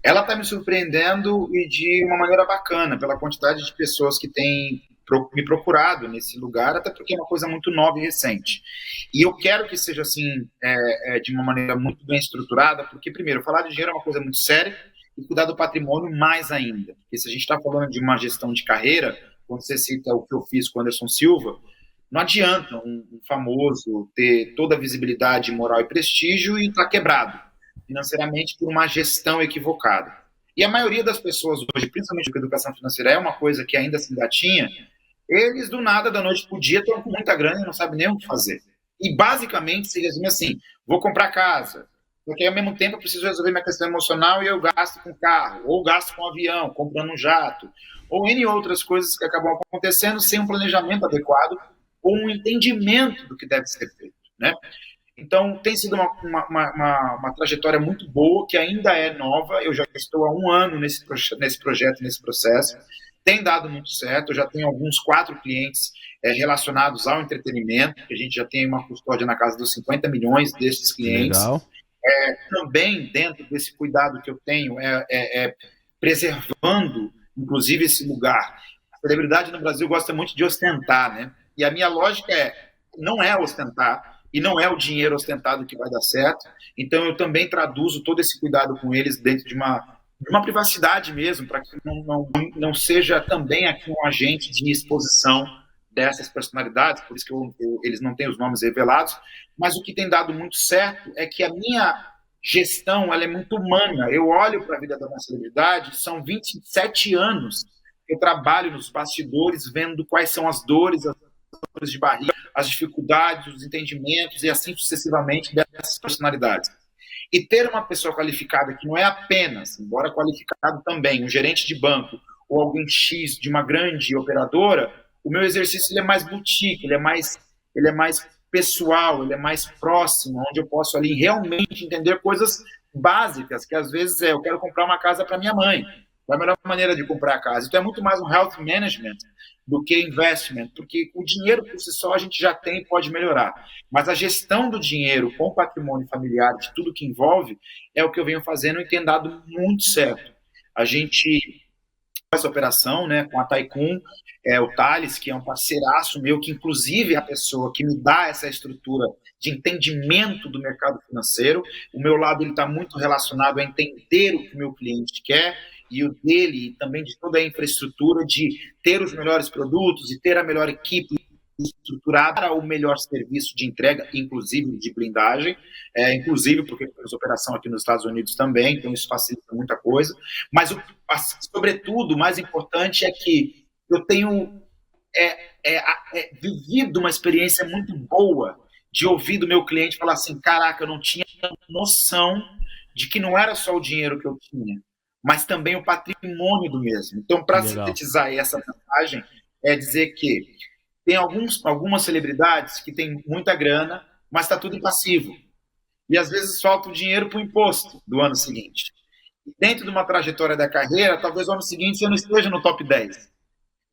Ela está me surpreendendo e de uma maneira bacana, pela quantidade de pessoas que têm me procurado nesse lugar, até porque é uma coisa muito nova e recente. E eu quero que seja assim, de uma maneira muito bem estruturada, porque, primeiro, falar de dinheiro é uma coisa muito séria, e cuidar do patrimônio mais ainda. Porque se a gente está falando de uma gestão de carreira, quando você cita o que eu fiz com o Anderson Silva, não adianta um famoso ter toda a visibilidade moral e prestígio e estar quebrado financeiramente por uma gestão equivocada. E a maioria das pessoas hoje, principalmente porque a educação financeira é uma coisa que ainda se engatinha, eles do nada, da noite para o dia, estão com muita grana e não sabem nem o que fazer. E basicamente se resume assim: vou comprar casa, porque ao mesmo tempo eu preciso resolver minha questão emocional e eu gasto com carro, ou gasto com avião, comprando um jato, ou N outras coisas que acabam acontecendo sem um planejamento adequado ou um entendimento do que deve ser feito, né? Então, tem sido uma trajetória muito boa, que ainda é nova. Eu já estou há 1 ano nesse projeto, nesse processo. Tem dado muito certo. Eu já tenho alguns 4 clientes relacionados ao entretenimento, que a gente já tem uma custódia na casa dos 50 milhões desses clientes. Legal. Também, dentro desse cuidado que eu tenho, preservando, inclusive, esse lugar. A celebridade no Brasil gosta muito de ostentar, né? E a minha lógica não é ostentar, e não é o dinheiro ostentado que vai dar certo. Então, eu também traduzo todo esse cuidado com eles dentro de uma privacidade mesmo, para que não seja também aqui um agente de exposição dessas personalidades, por isso que eles não têm os nomes revelados. Mas o que tem dado muito certo é que a minha gestão ela é muito humana. Eu olho para a vida da minha celebridade, são 27 anos que eu trabalho nos bastidores, vendo quais são as dores de barriga, as dificuldades, os entendimentos e assim sucessivamente dessas personalidades. E ter uma pessoa qualificada que não é apenas, embora qualificado também, um gerente de banco ou alguém X de uma grande operadora, o meu exercício ele é mais boutique, ele é mais pessoal, ele é mais próximo, onde eu posso ali realmente entender coisas básicas, que às vezes eu quero comprar uma casa para minha mãe. Qual é a melhor maneira de comprar a casa? Então é muito mais um health management do que investment, porque o dinheiro por si só a gente já tem e pode melhorar. Mas a gestão do dinheiro com patrimônio familiar, de tudo que envolve, é o que eu venho fazendo e tem dado muito certo. A gente essa operação, né, com a Taikun, o Thales, que é um parceiraço meu, que inclusive é a pessoa que me dá essa estrutura de entendimento do mercado financeiro. O meu lado está muito relacionado a entender o que o meu cliente quer, e o dele, e também de toda a infraestrutura de ter os melhores produtos e ter a melhor equipe estruturada para o melhor serviço de entrega, inclusive de blindagem, inclusive porque temos operação aqui nos Estados Unidos também, então isso facilita muita coisa. Mas, sobretudo, o mais importante é que eu tenho vivido uma experiência muito boa de ouvir do meu cliente falar assim: caraca, eu não tinha noção de que não era só o dinheiro que eu tinha, mas também o patrimônio do mesmo. Então, para sintetizar essa mensagem, é dizer que tem algumas celebridades que têm muita grana, mas está tudo em passivo. E às vezes falta o dinheiro para o imposto do ano seguinte. E dentro de uma trajetória da carreira, talvez o ano seguinte você não esteja no top 10.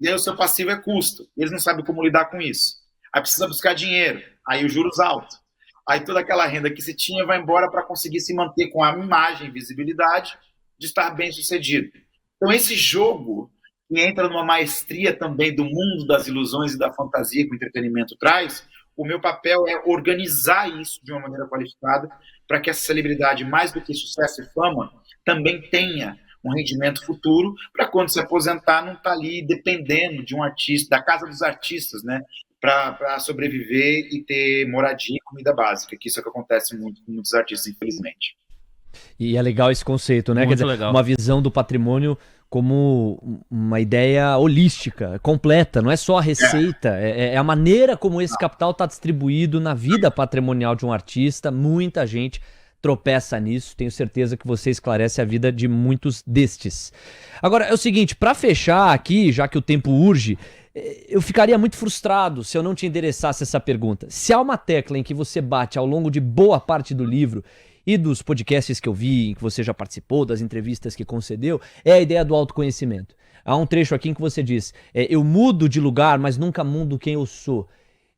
E aí o seu passivo é custo. Eles não sabem como lidar com isso. Aí precisa buscar dinheiro. Aí os juros altos. Aí toda aquela renda que se tinha vai embora para conseguir se manter com a imagem e visibilidade de estar bem sucedido. Então esse jogo que entra numa maestria também do mundo das ilusões e da fantasia que o entretenimento traz, o meu papel é organizar isso de uma maneira qualificada para que essa celebridade, mais do que sucesso e fama, também tenha um rendimento futuro para quando se aposentar não estar ali dependendo de um artista, da casa dos artistas, né, para sobreviver e ter moradia e comida básica, que isso é o que acontece muito com muitos artistas, infelizmente. E é legal esse conceito, né? Muito Quer dizer, legal. Uma visão do patrimônio como uma ideia holística, completa, não é só a receita, é a maneira como esse capital está distribuído na vida patrimonial de um artista. Muita gente tropeça nisso, tenho certeza que você esclarece a vida de muitos destes. Agora, é o seguinte, para fechar aqui, já que o tempo urge, eu ficaria muito frustrado se eu não te endereçasse essa pergunta. Se há uma tecla em que você bate ao longo de boa parte do livro e dos podcasts que eu vi, em que você já participou, das entrevistas que concedeu, é a ideia do autoconhecimento. Há um trecho aqui em que você diz: eu mudo de lugar, mas nunca mudo quem eu sou.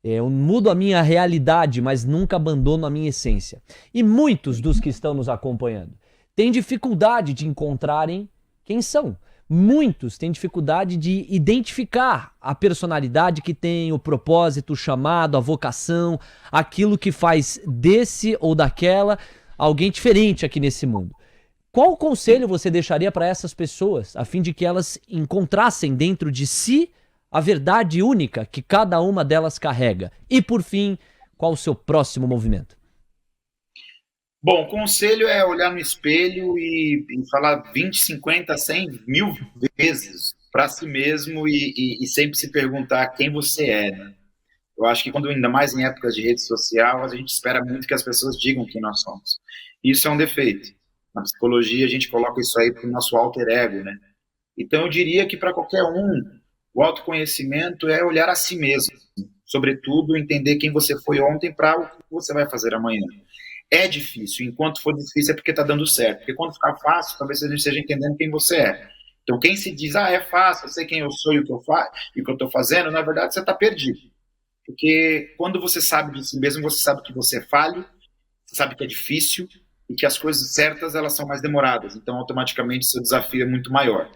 Eu mudo a minha realidade, mas nunca abandono a minha essência. E muitos dos que estão nos acompanhando têm dificuldade de encontrarem quem são. muitos têm dificuldade de identificar a personalidade que tem, o propósito, o chamado, a vocação, aquilo que faz desse ou daquela alguém diferente aqui nesse mundo. Qual conselho você deixaria para essas pessoas, a fim de que elas encontrassem dentro de si a verdade única que cada uma delas carrega? E, por fim, qual o seu próximo movimento? Bom, o conselho é olhar no espelho e falar 20, 50, 100, 1000 vezes para si mesmo e sempre se perguntar quem você é, né? Eu acho que quando, ainda mais em épocas de rede social, a gente espera muito que as pessoas digam quem nós somos. Isso é um defeito. Na psicologia, a gente coloca isso aí para o nosso alter ego, né? Então, eu diria que para qualquer um, o autoconhecimento é olhar a si mesmo. Sobretudo, entender quem você foi ontem para o que você vai fazer amanhã. É difícil. Enquanto for difícil é porque está dando certo. Porque quando ficar fácil, talvez você não esteja entendendo quem você é. Então, quem se diz, é fácil, eu sei quem eu sou e o que eu faço e o que eu estou fazendo, na verdade, você está perdido. Porque quando você sabe de si mesmo, você sabe que você é falho, você sabe que é difícil e que as coisas certas, elas são mais demoradas. Então, automaticamente, seu desafio é muito maior.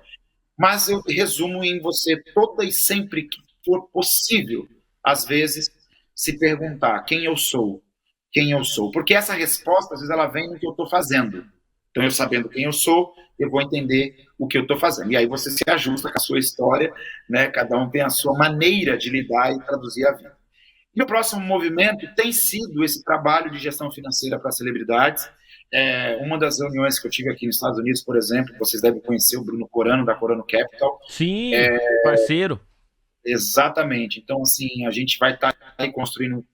Mas eu resumo em você, toda e sempre que for possível, às vezes, se perguntar quem eu sou. Quem eu sou. Porque essa resposta, às vezes, ela vem no que eu estou fazendo. Então, eu sabendo quem eu sou, eu vou entender o que eu estou fazendo. E aí você se ajusta com a sua história, né? Cada um tem a sua maneira de lidar e traduzir a vida. E o próximo movimento tem sido esse trabalho de gestão financeira para celebridades. Uma das reuniões que eu tive aqui nos Estados Unidos, por exemplo, vocês devem conhecer o Bruno Corano, da Corano Capital. Sim, parceiro. Exatamente. Então, assim, a gente vai estar aí construindo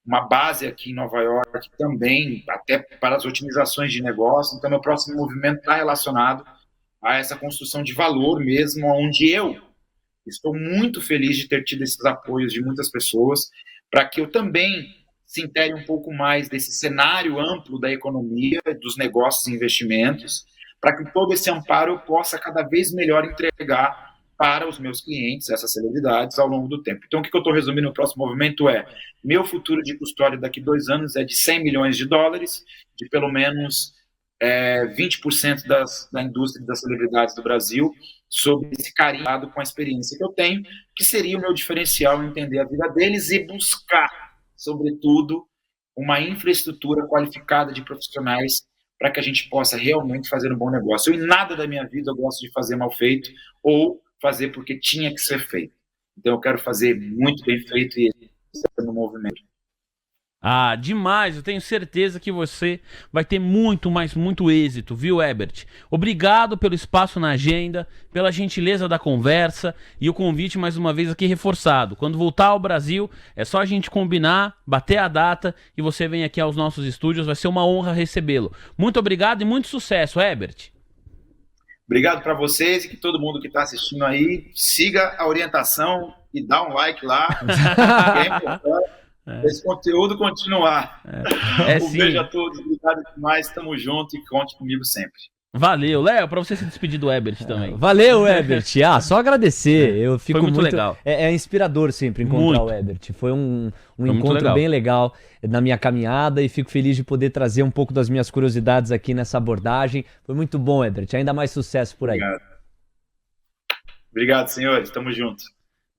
uma base aqui em Nova York também, até para as otimizações de negócio. Então, meu próximo movimento está relacionado a essa construção de valor mesmo, onde eu estou muito feliz de ter tido esses apoios de muitas pessoas, para que eu também se intere um pouco mais desse cenário amplo da economia, dos negócios e investimentos, para que todo esse amparo eu possa cada vez melhor entregar para os meus clientes, essas celebridades, ao longo do tempo. Então, o que eu estou resumindo no próximo movimento é: meu futuro de custódia daqui a 2 anos é de $100 milhões, de pelo menos 20% da indústria das celebridades do Brasil, sob esse carinho com a experiência que eu tenho, que seria o meu diferencial em entender a vida deles e buscar, sobretudo, uma infraestrutura qualificada de profissionais para que a gente possa realmente fazer um bom negócio. Eu, em nada da minha vida, eu gosto de fazer mal feito ou fazer porque tinha que ser feito. Então, eu quero fazer muito bem feito e esse é no movimento. Ah, demais. Eu tenho certeza que você vai ter muito, mas muito êxito, viu, Herbert? Obrigado pelo espaço na agenda, pela gentileza da conversa e o convite mais uma vez aqui reforçado. Quando voltar ao Brasil, é só a gente combinar, bater a data e você vem aqui aos nossos estúdios. Vai ser uma honra recebê-lo. Muito obrigado e muito sucesso, Herbert. Obrigado para vocês e que todo mundo que está assistindo aí siga a orientação e dá um like lá. É importante esse conteúdo continuar. Um beijo a todos, obrigado demais, tamo junto e conte comigo sempre. Valeu, Léo, para você se despedir do Herbert também. Valeu, Herbert. Só agradecer. Eu fico Foi muito legal. É inspirador sempre encontrar o Herbert. Foi um encontro bem legal na minha caminhada e fico feliz de poder trazer um pouco das minhas curiosidades aqui nessa abordagem. Foi muito bom, Herbert. Ainda mais sucesso por aí. Obrigado, senhores. Tamo junto.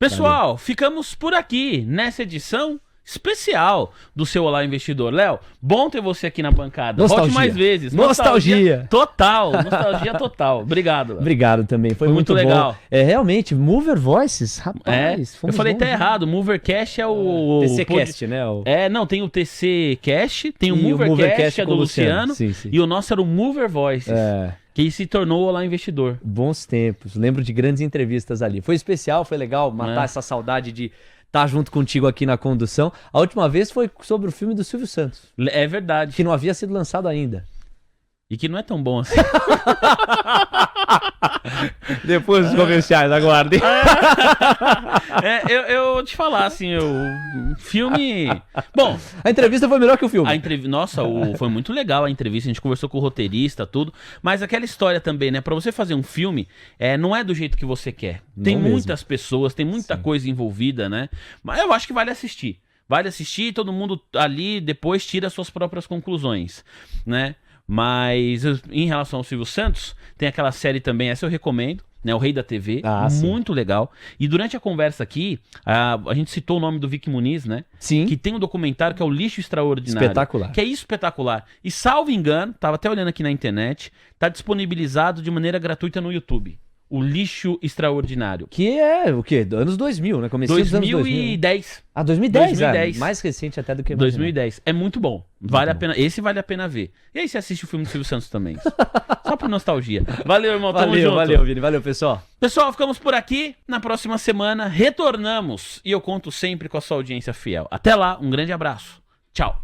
Pessoal, ficamos por aqui nessa edição especial do seu Olá Investidor. Léo, bom ter você aqui na bancada. Nostalgia. Volte mais vezes. Nostalgia total. Nostalgia total. Obrigado, Léo. Obrigado também. Foi muito legal. Bom. Realmente, Mover Voices, rapaz. Eu falei até errado. Movercast é o... TCcast, né? Não, tem o TCcast, tem o Movercast, que é do Luciano. Sim. E o nosso era o Mover Voices. Que se tornou o Olá Investidor. Bons tempos. Lembro de grandes entrevistas ali. Foi especial, foi legal matar essa saudade de estar junto contigo aqui na condução. A última vez foi sobre o filme do Silvio Santos. É verdade. Que não havia sido lançado ainda. E que não é tão bom assim. Depois dos comerciais, aguardem. Eu te falar assim, o filme... Bom... A entrevista foi melhor que o filme. Nossa, foi muito legal a entrevista, a gente conversou com o roteirista, tudo. Mas aquela história também, né? Pra você fazer um filme, não é do jeito que você quer. Tem muitas pessoas, tem muita coisa envolvida, né? Mas eu acho que vale assistir. Vale assistir e todo mundo ali depois tira suas próprias conclusões, né? Mas em relação ao Silvio Santos, tem aquela série também, essa eu recomendo, né? O Rei da TV. Sim. Muito legal. E durante a conversa aqui, a gente citou o nome do Vic Muniz, né? Sim. Que tem um documentário que é o Lixo Extraordinário. Espetacular. Que é espetacular. E salvo engano, tava até olhando aqui na internet, tá disponibilizado de maneira gratuita no YouTube. O Lixo Extraordinário. Que é o quê? Anos 2000, né? Comecinho dos anos 2000. 2010. Ah, 2010? 2010. Mais recente até do que eu imaginava. 2010. É muito bom. Vale a pena. Esse vale a pena ver. E aí você assiste o filme do Silvio Santos também. Só por nostalgia. Valeu, irmão. Tamo junto. Valeu, Vini. Valeu, pessoal. Pessoal, ficamos por aqui. Na próxima semana retornamos. E eu conto sempre com a sua audiência fiel. Até lá, um grande abraço. Tchau.